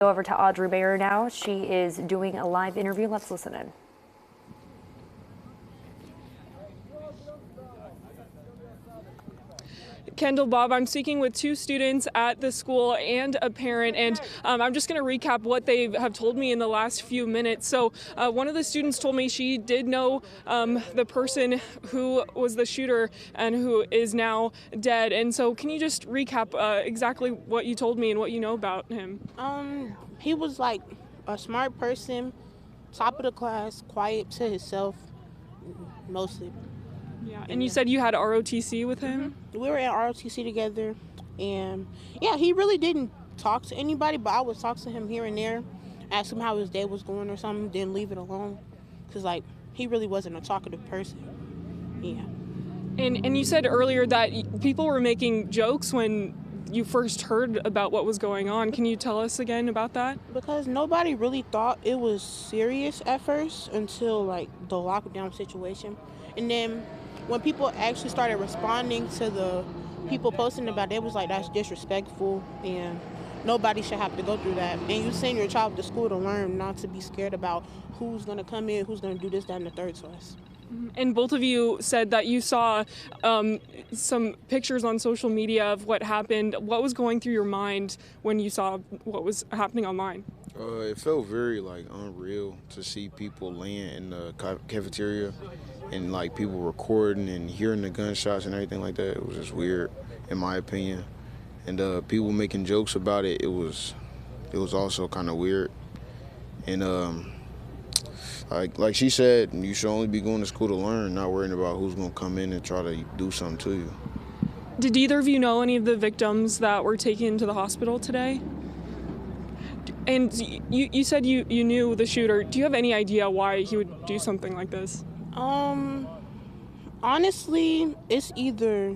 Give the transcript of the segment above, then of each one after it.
Go over to Audrey Bayer now. She is doing a live interview. Let's listen in. Kendall, Bob, I'm speaking with two students at the school and a parent, and I'm just going to recap what they have told me in the last few minutes. So one of the students told me she did know the person who was the shooter and who is now dead. And so can you just recap exactly what you told me and what you know about him? He was like a smart person, top of the class, quiet to himself, mostly. Yeah, and you said you had ROTC with him? We were at ROTC together, and yeah, he really didn't talk to anybody, but I would talk to him here and there, ask him how his day was going or something, then leave it alone, because like he really wasn't a talkative person. Yeah. And you said earlier that people were making jokes when you first heard about what was going on. Can you tell us again about that? Because nobody really thought it was serious at first until like the lockdown situation, and then when people actually started responding to the people posting about it, it was like, that's disrespectful and nobody should have to go through that. And you send your child to school to learn, not to be scared about who's going to come in, who's going to do this, that, and the third to us. And both of you said that you saw some pictures on social media of what happened. What was going through your mind when you saw what was happening online? It felt very like unreal to see people laying in the cafeteria and like people recording and hearing the gunshots and everything like that. It was just weird, in my opinion. And people making jokes about it. It was also kind of weird. And like she said, you should only be going to school to learn, not worrying about who's going to come in and try to do something to you. Did either of you know any of the victims that were taken to the hospital today? And you said you knew the shooter. Do you have any idea why he would do something like this? Honestly, it's either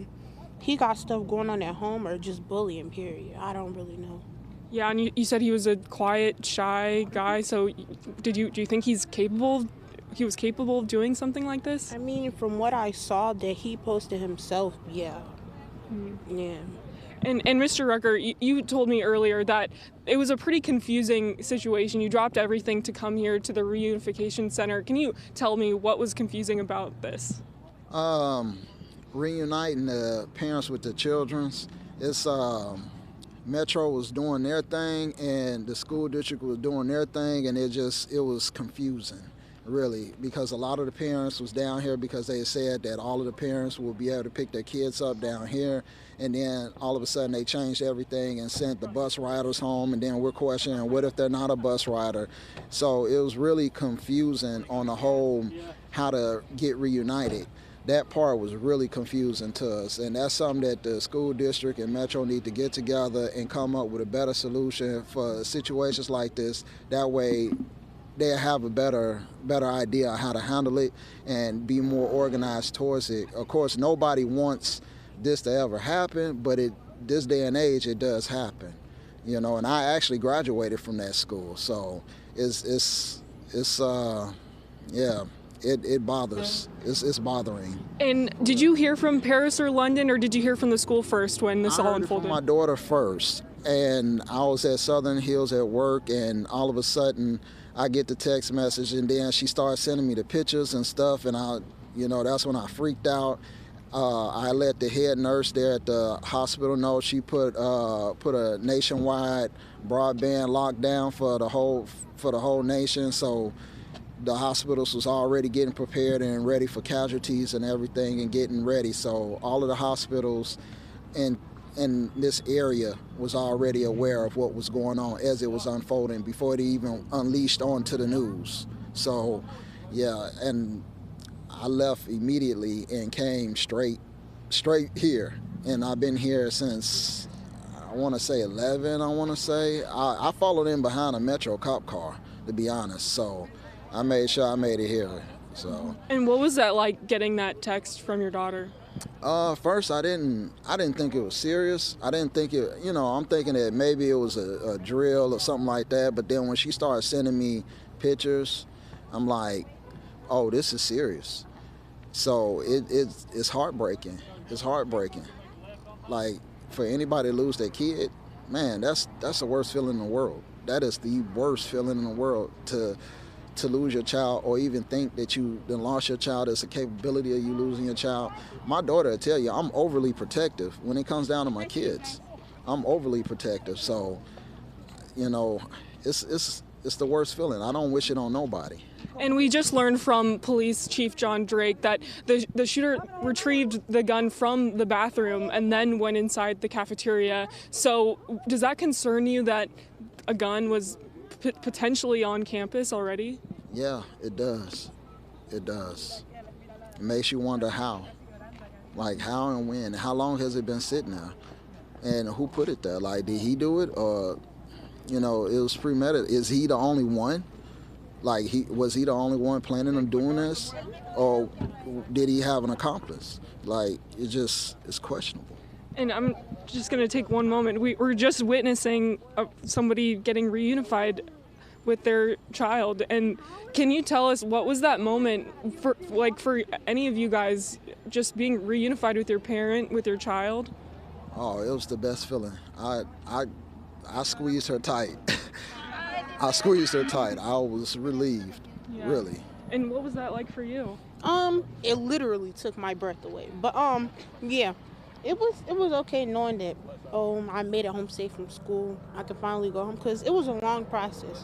he got stuff going on at home or just bullying, period. I don't really know. Yeah, and you said he was a quiet, shy guy. So do you think he was capable of doing something like this? I mean, from what I saw that he posted himself, yeah. Yeah. And Mr. Rucker, you told me earlier that it was a pretty confusing situation. You dropped everything to come here to the Reunification Center. Can you tell me what was confusing about this? Reuniting the parents with the children's. It's Metro was doing their thing and the school district was doing their thing, and it was confusing, really, because a lot of the parents was down here because they said that all of the parents will be able to pick their kids up down here, and then all of a sudden they changed everything and sent the bus riders home, and then we're questioning what if they're not a bus rider. So it was really confusing on the whole how to get reunited. That part was really confusing to us, and that's something that the school district and Metro need to get together and come up with a better solution for situations like this. That way they'll have a better idea of how to handle it and be more organized towards it. Of course, nobody wants this to ever happen, but this day and age, it does happen, you know. And I actually graduated from that school, so it bothers. It's bothering. And did you hear from Paris or London, or did you hear from the school first when this all unfolded? I heard from my daughter first, and I was at Southern Hills at work, and all of a sudden I get the text message, and then she started sending me the pictures and stuff, and that's when I freaked out. I let the head nurse there at the hospital know. She put a nationwide broadband lockdown for the whole nation. So the hospitals was already getting prepared and ready for casualties and everything, and getting ready. So all of the hospitals in this area was already aware of what was going on as it was unfolding before it even unleashed onto the news. So yeah, and I left immediately and came straight here, and I've been here since, I want to say 11. I followed in behind a Metro cop car, to be honest, so I made sure I made it here. So. And what was that like, getting that text from your daughter? First, I didn't think it was serious. I didn't think it, I'm thinking that maybe it was a drill or something like that. But then when she started sending me pictures, I'm like, oh, this is serious. So it's heartbreaking. It's heartbreaking. Like, for anybody to lose their kid, man, that's the worst feeling in the world. that is the worst feeling in the world to lose your child, or even think that you then lost your child. It's a capability of you losing your child. My daughter will tell you I'm overly protective when it comes down to my kids. I'm overly protective, so you know, it's the worst feeling. I don't wish it on nobody. And we just learned from Police Chief John Drake that the shooter retrieved the gun from the bathroom and then went inside the cafeteria. So does that concern you that a gun was potentially on campus already? Yeah, it does. It does. It makes you wonder how. Like how and when. How long has it been sitting there? And who put it there? Like, did he do it, or it was premeditated? Is he the only one? Like, was he the only one planning on doing this, or did he have an accomplice? Like, it's questionable. And I'm just going to take one moment. We're just witnessing somebody getting reunified with their child. And can you tell us, what was that moment for any of you guys, just being reunified with your parent, with your child? Oh, it was the best feeling. I squeezed her tight. I squeezed her tight. I was relieved, really. And what was that like for you? It literally took my breath away. But yeah, it was okay knowing that I made it home safe from school. I could finally go home because it was a long process.